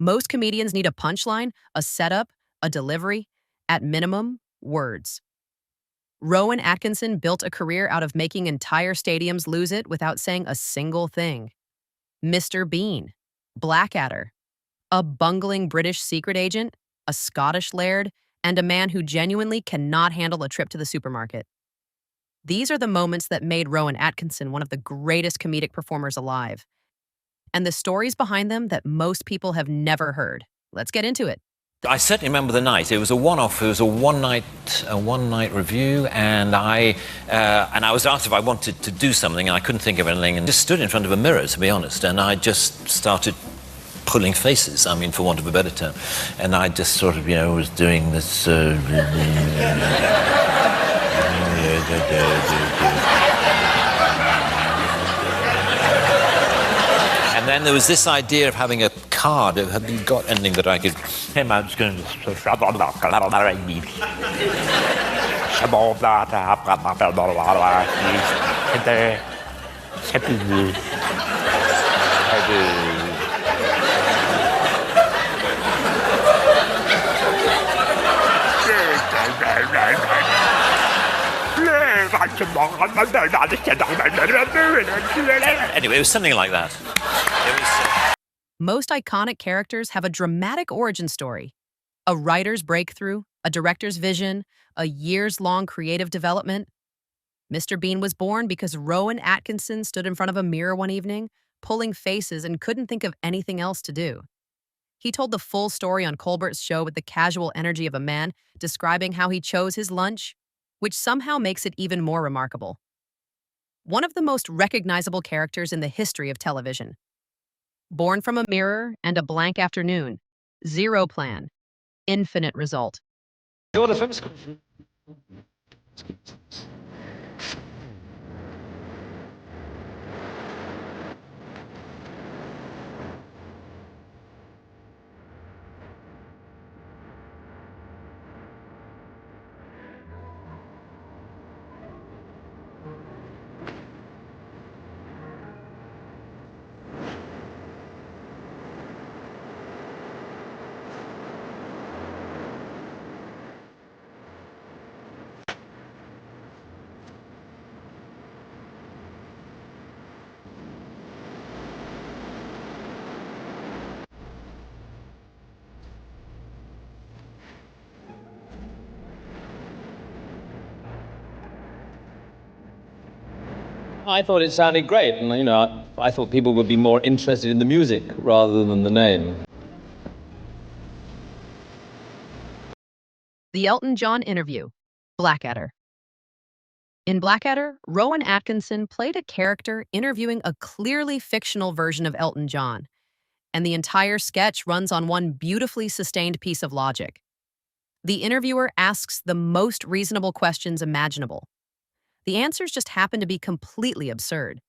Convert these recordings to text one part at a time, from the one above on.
Most comedians need a punchline, a setup, a delivery, at minimum, words. Rowan Atkinson built a career out of making entire stadiums lose it without saying a single thing. Mr. Bean, Blackadder, a bungling British secret agent, a Scottish laird, and a man who genuinely cannot handle a trip to the supermarket. These are the moments that made Rowan Atkinson one of the greatest comedic performers alive. And the stories behind them that most people have never heard. Let's get into it. I certainly remember the night. It was a one-off. It was a one-night review, and I was asked if I wanted to do something, and I couldn't think of anything, and just stood in front of a mirror, to be honest, and I just started pulling faces. I mean, for want of a better term, and I just sort of, was doing this. And then there was this idea of having a card. Have you got anything that I could... I'm just going to... Anyway, it was something like that. Most iconic characters have a dramatic origin story. A writer's breakthrough, a director's vision, a years-long creative development. Mr. Bean was born because Rowan Atkinson stood in front of a mirror one evening, pulling faces and couldn't think of anything else to do. He told the full story on Colbert's show with the casual energy of a man, describing how he chose his lunch, which somehow makes it even more remarkable. One of the most recognizable characters in the history of television. Born from a mirror and a blank afternoon. Zero plan. Infinite result. I thought it sounded great, and I thought people would be more interested in the music rather than the name. The Elton John interview, Blackadder. In Blackadder, Rowan Atkinson played a character interviewing a clearly fictional version of Elton John, and the entire sketch runs on one beautifully sustained piece of logic. The interviewer asks the most reasonable questions imaginable. The answers just happen to be completely absurd.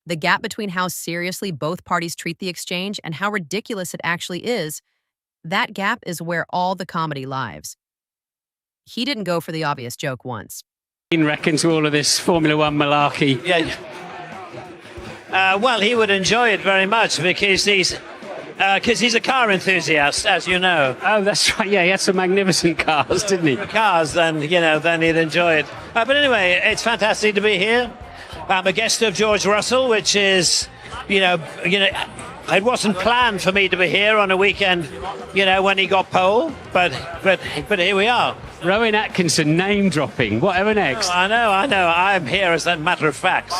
The gap between how seriously both parties treat the exchange and how ridiculous it actually is, that gap is where all the comedy lies. He didn't go for the obvious joke once. Reckon to all of this Formula One malarkey? Yeah. Well, he would enjoy it very much because he's a car enthusiast, as you know. Oh, that's right. Yeah, he had some magnificent cars, didn't he? Cars, then he'd enjoy it. But anyway, it's fantastic to be here. I'm a guest of George Russell, which is, it wasn't planned for me to be here on a weekend, when he got pole, but here we are. Rowan Atkinson name-dropping, whatever next. Oh, I know. I'm here as a matter of fact,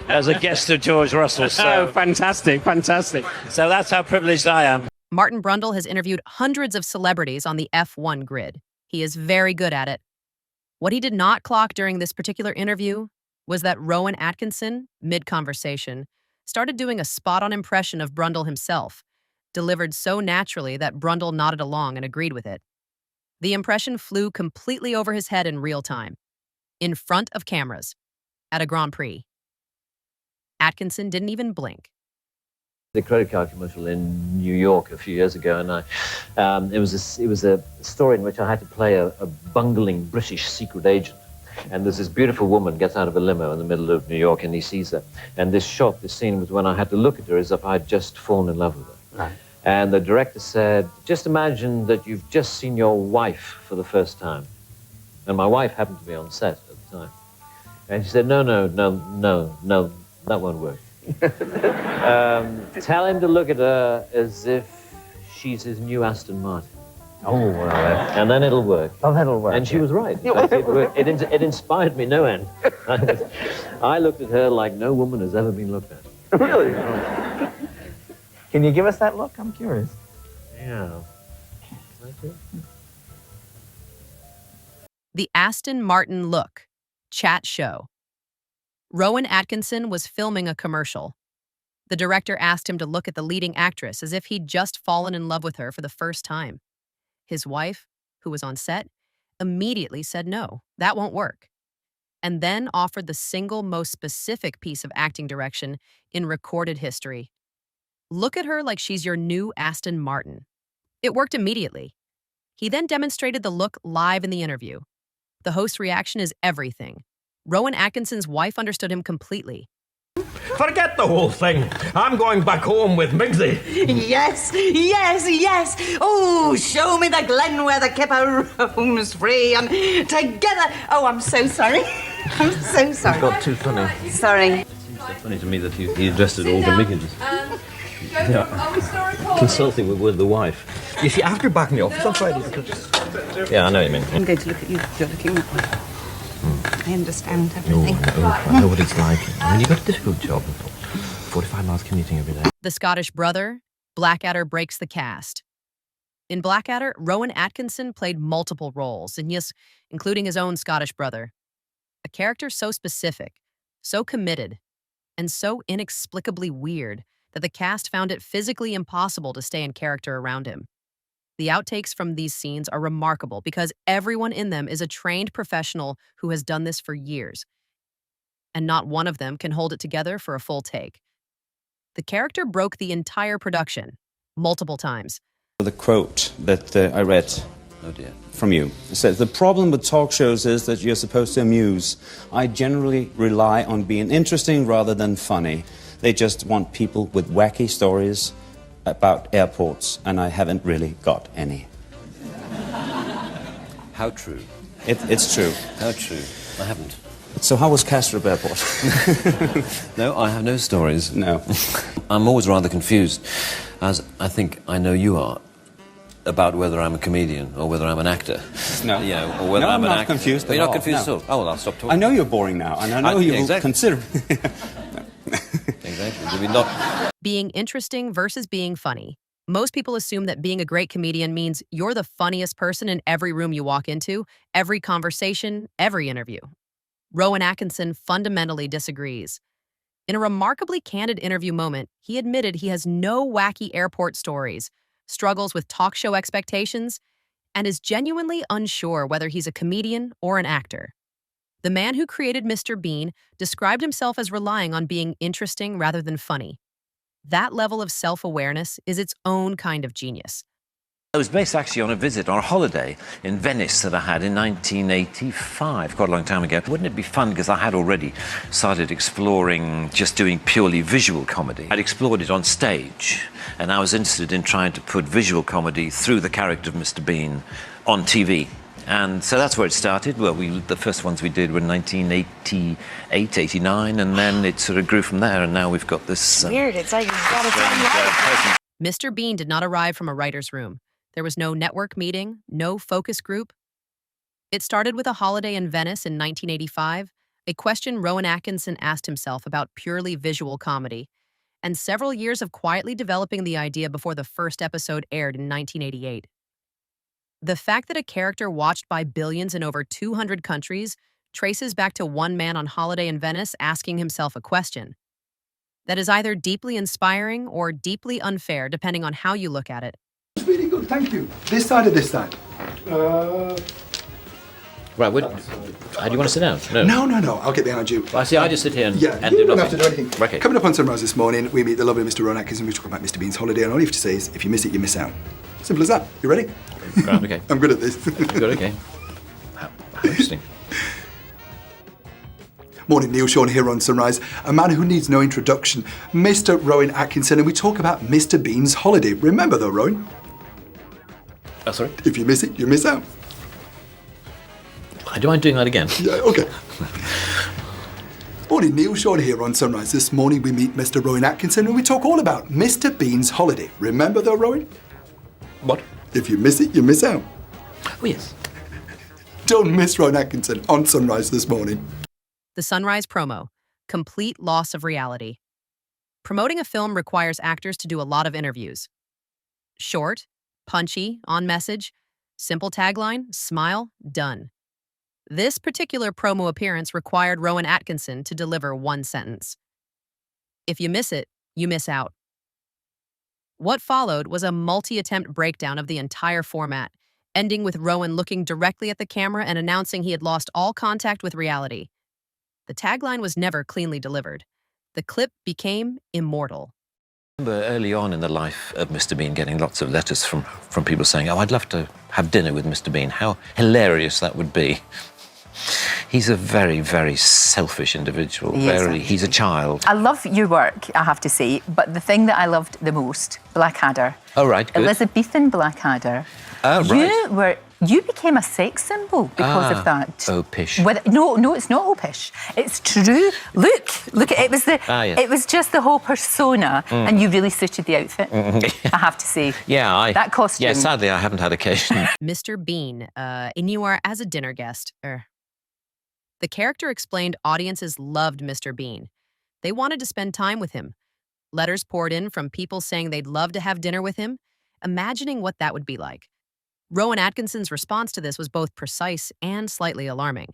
as a guest of George Russell. So. Oh, fantastic. So that's how privileged I am. Martin Brundle has interviewed hundreds of celebrities on the F1 grid. He is very good at it. What he did not clock during this particular interview was that Rowan Atkinson, mid-conversation, started doing a spot-on impression of Brundle himself, delivered so naturally that Brundle nodded along and agreed with it. The impression flew completely over his head in real time, in front of cameras, at a Grand Prix. Atkinson didn't even blink. The credit card commercial in New York a few years ago, and it was a story in which I had to play a bungling British secret agent. And there's this beautiful woman gets out of a limo in the middle of New York, and he sees her. And this scene was when I had to look at her as if I had just fallen in love with her. Right. And the director said, just imagine that you've just seen your wife for the first time. And my wife happened to be on set at the time. And she said, no, that won't work. Tell him to look at her as if she's his new Aston Martin. Oh, well. And then it'll work. Oh, that'll work. And she was right. It inspired me no end. I looked at her like no woman has ever been looked at. Really? Can you give us that look? I'm curious. Yeah. Can I do? The Aston Martin Look Chat Show. Rowan Atkinson was filming a commercial. The director asked him to look at the leading actress as if he'd just fallen in love with her for the first time. His wife, who was on set, immediately said no, that won't work, and then offered the single most specific piece of acting direction in recorded history. Look at her like she's your new Aston Martin. It worked immediately. He then demonstrated the look live in the interview. The host's reaction is everything. Rowan Atkinson's wife understood him completely. Forget the whole thing. I'm going back home with Migsy. Yes. Oh, show me the glen where the kipper roams free and together. Oh, I'm so sorry. I'm so sorry. Got too funny. Sorry. It seems so funny to me that he addressed it all to Miggins. Consulting with the wife. You see, after back in the office on Friday. Yeah, I know what you mean. I'm going to look at you. You're looking that way. I understand everything. I know what it's like. I mean, you've got a difficult job. 45 miles commuting every day. The Scottish brother, Blackadder breaks the cast. In Blackadder, Rowan Atkinson played multiple roles, and yes, including his own Scottish brother. A character so specific, so committed, and so inexplicably weird that the cast found it physically impossible to stay in character around him. The outtakes from these scenes are remarkable because everyone in them is a trained professional who has done this for years, and not one of them can hold it together for a full take. The character broke the entire production, multiple times. The quote that I read from you. It says, the problem with talk shows is that you're supposed to amuse. I generally rely on being interesting rather than funny. They just want people with wacky stories about airports, and I haven't really got any. How true? It's true. How true? I haven't. So how was Kastrup Airport? No, I have no stories. No. I'm always rather confused, as I think I know you are, about whether I'm a comedian or whether I'm an actor. No. You know, or whether I'm I'm an not actor. confused at You're not all. confused No. at all? Oh, well, I'll stop talking. I know you're boring now, and I know you will consider... Exactly. Did we not... Being interesting versus being funny. Most people assume that being a great comedian means you're the funniest person in every room you walk into, every conversation, every interview. Rowan Atkinson fundamentally disagrees. In a remarkably candid interview moment, he admitted he has no wacky airport stories, struggles with talk show expectations, and is genuinely unsure whether he's a comedian or an actor. The man who created Mr. Bean described himself as relying on being interesting rather than funny. That level of self-awareness is its own kind of genius. I was based actually on a visit or a holiday in Venice that I had in 1985, quite a long time ago. Wouldn't it be fun, because I had already started exploring just doing purely visual comedy. I'd explored it on stage, and I was interested in trying to put visual comedy through the character of Mr. Bean on TV. And so that's where it started. Well, the first ones we did were in 1988, 89, and then it sort of grew from there, and now we've got this... Weird, it's like you've got its own life. Mr. Bean did not arrive from a writer's room. There was no network meeting, no focus group. It started with a holiday in Venice in 1985, a question Rowan Atkinson asked himself about purely visual comedy, and several years of quietly developing the idea before the first episode aired in 1988. The fact that a character watched by billions in over 200 countries traces back to one man on holiday in Venice asking himself a question that is either deeply inspiring or deeply unfair, depending on how you look at it. It's really good, thank you. This side or this side? Right, how do you want to sit down? No, I'll get behind you. Well, I see, I just sit here and Yeah, and you do don't nothing. have to do anything. Okay. Coming up on Sunrise this morning, we meet the lovely Mr. Rowan Atkinson. We talk about Mr. Bean's holiday, and all you have to say is, if you miss it, you miss out. Simple as that. You ready? Grand, okay. I'm good at this. Good, okay. How interesting. Morning, Neil Sean here on Sunrise. A man who needs no introduction, Mr. Rowan Atkinson, and we talk about Mr. Bean's holiday. Remember though, Rowan? Oh, sorry? If you miss it, you miss out. Do you mind doing that again? Yeah, okay. Morning, Neil Sean here on Sunrise. This morning we meet Mr. Rowan Atkinson and we talk all about Mr. Bean's holiday. Remember though, Rowan? What? If you miss it, you miss out. Oh, yes. Don't miss Rowan Atkinson on Sunrise this morning. The Sunrise promo, complete loss of reality. Promoting a film requires actors to do a lot of interviews. Short, punchy, on message, simple tagline, smile, done. This particular promo appearance required Rowan Atkinson to deliver one sentence. If you miss it, you miss out. What followed was a multi-attempt breakdown of the entire format, ending with Rowan looking directly at the camera and announcing he had lost all contact with reality. The tagline was never cleanly delivered. The clip became immortal. I remember early on in the life of Mr. Bean getting lots of letters from people saying, oh, I'd love to have dinner with Mr. Bean. How hilarious that would be. He's a very, very selfish individual. He's a child. I love your work, I have to say, but the thing that I loved the most, Blackadder. Oh, right, good. Elizabethan Blackadder. Oh, right. You became a sex symbol because of that. Oh, pish. No, it's not oh pish. It's true. Look, it was yes. It was just the whole persona, and you really suited the outfit. I have to say. Yeah, that costume. Yeah, sadly, I haven't had occasion. Mr. Bean, and you are as a dinner guest. The character explained audiences loved Mr. Bean. They wanted to spend time with him. Letters poured in from people saying they'd love to have dinner with him, imagining what that would be like. Rowan Atkinson's response to this was both precise and slightly alarming.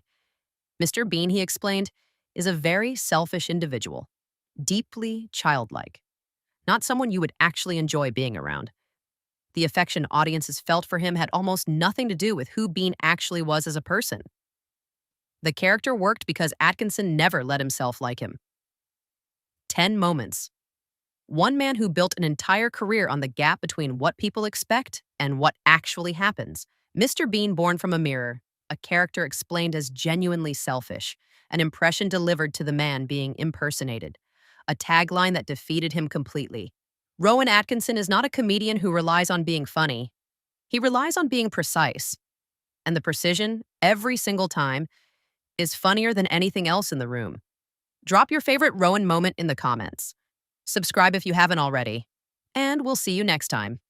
Mr. Bean, he explained, is a very selfish individual, deeply childlike, not someone you would actually enjoy being around. The affection audiences felt for him had almost nothing to do with who Bean actually was as a person. The character worked because Atkinson never let himself like him. 10 moments. One man who built an entire career on the gap between what people expect and what actually happens. Mr. Bean, born from a mirror, a character explained as genuinely selfish, an impression delivered to the man being impersonated, a tagline that defeated him completely. Rowan Atkinson is not a comedian who relies on being funny. He relies on being precise. And the precision, every single time, is funnier than anything else in the room. Drop your favorite Rowan moment in the comments. Subscribe if you haven't already. And we'll see you next time.